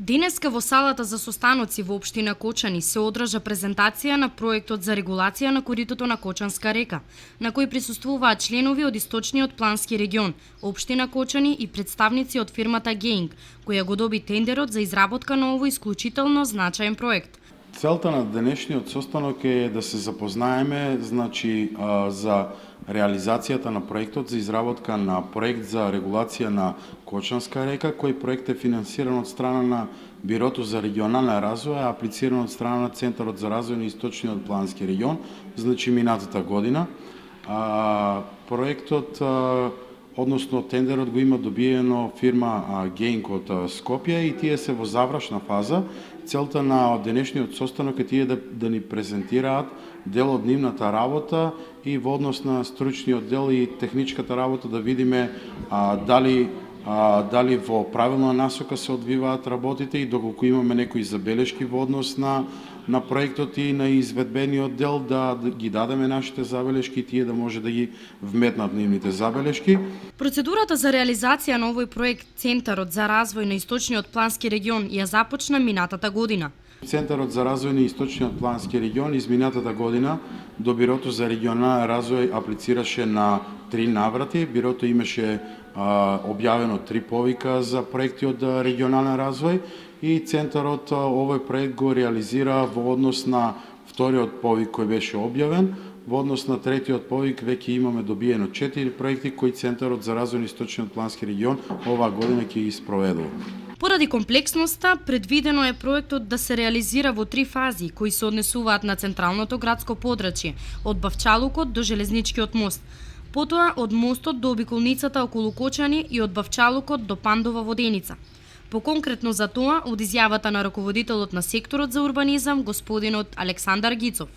Денеска во салата за состаноци во општина Кочани се одржа презентација на проектот за регулација на коритото на Кочанска река, на кој присуствуваат членови од Источниот плански регион, општина Кочани и представници од фирмата Геинг, која го доби тендерот за изработка на овој исклучително значаен проект. Целта на денешниот состанок е да се запознаеме за реализацијата на проектот за изработка на проект за регулација на Кочанска река, кој проект е финансиран од страна на Бирото за регионален развој, а аплициран од страна на Центарот за развој на Источниот плански регион, минатата година. Проектот, односно тендерот го има добиено фирма Геинг од Скопје и тие се во завршна фаза. Целта на денешниот состанок е тие да ни презентираат дел од нивната работа и во однос на стручниот дел и техничката работа да видиме дали во правилна насока се одвиваат работите и доколку имаме некои забелешки во однос на проектот и на изведбениот дел, да ги дадеме нашите забелешки и тие да може да ги вметнат нивните забелешки. Процедурата за реализација на овој проект Центарот за развој на Источниот плански регион ја започна минатата година. Центарот за развој на Источниот плански регион изминатата година до Бирото за регионален развој аплицираше на 3 наврати. Бирото имаше објавено 3 повика за проекти од регионален развој и Центарот овој проект го реализира во однос на вториот повик кој беше објавен. Во однос на третиот повик веќе имаме добиено 4 проекти кои Центарот за развој на Источниот плански регион оваа година ќе ги спроведува. Поради комплексноста, предвидено е проектот да се реализира во 3 фази, кои се однесуваат на централното градско подрачје, од Бавчалукот до Железничкиот мост, потоа од мостот до обиколницата околу Кочани и од Бавчалукот до Пандова Воденица. Поконкретно за тоа, од изјавата на раководителот на секторот за урбанизам, господинот Александар Гицов.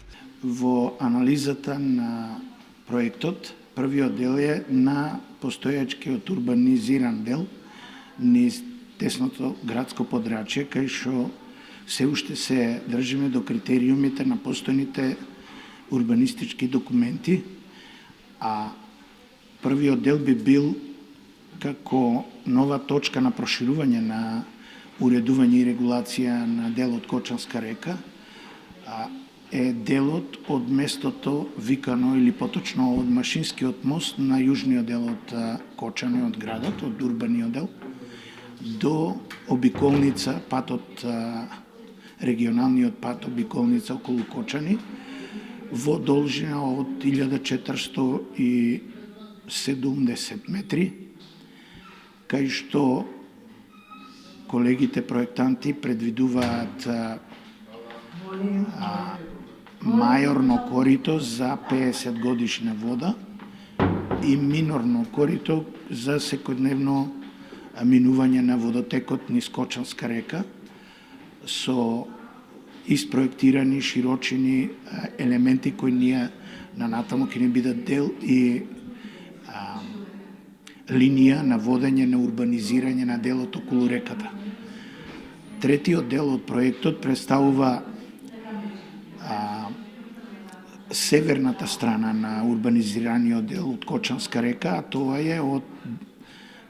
Во анализата на проектот, првиот дел е на постојачкиот урбанизиран дел низ тесното градско подрачје, кај што се уште се држиме до критериумите на постојните урбанистички документи, а првиот дел би бил како нова точка на проширување на уредување и регулација на делот Кочанска река, е делот од местото викано или поточно од Машинскиот мост на јужниот дел од Кочани, од градот, од урбаниот дел, до обиколница, патот, регионалниот пат обиколница околу Кочани, во должина од 1470 метри, кај што колегите проектанти предвидуваат мајорно корито за 50 годишна вода и минорно корито за секојдневно минување на водотекот низ Кочанска река со испроектирани широчини елементи кои ние на натаму ќе ни бидат дел и линија на водење на урбанизирање на делот околу реката. Третиот дел од проектот представува северната страна на урбанизираниот дел од Кочанска река, а тоа е од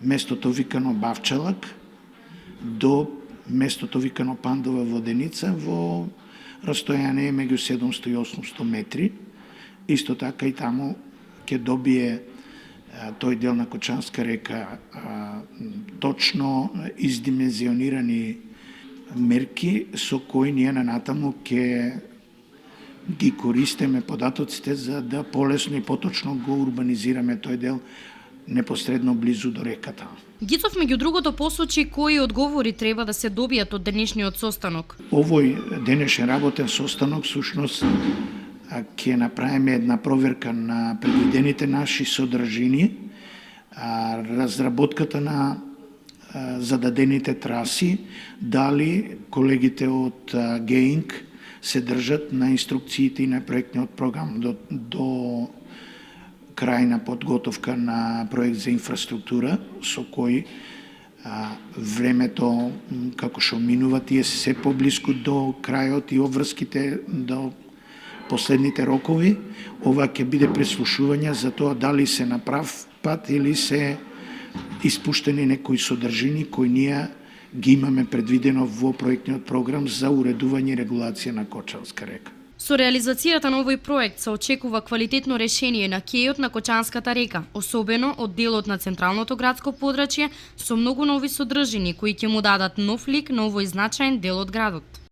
местото викано Бавчалак до местото викано Пандова Воденица во растојание меѓу 700 и 800 метри. Исто така и таму ќе добие тој дел на Кочанска река точно издимензионирани мерки со кои ние на натаму ќе ги користиме податоците за да полесно и поточно го урбанизираме тој дел непосредно близу до реката. Гицов меѓу другото посочи кои одговори треба да се добијат од денешниот состанок. Овој денешен работен состанок сушност ќе направиме една проверка на предвидените наши содржини, разработката на зададените траси, дали колегите од Геинг се држат на инструкциите и на проектниот програм до крај на подготовка на проект за инфраструктура, со кој времето како што минува тие се поблиску до крајот и обврските до последните рокови. Ова ќе биде преслушување за тоа дали се на прав пат или се испуштени некои содржини кои ние ги имаме предвидено во проектниот програм за уредување и регулација на Кочанска река. Со реализацијата на овој проект се очекува квалитетно решение на кејот на Кочанската река, особено од делот на централното градско подрачје со многу нови содржини кои ќе му дадат нов лик на овој значаен дел од градот.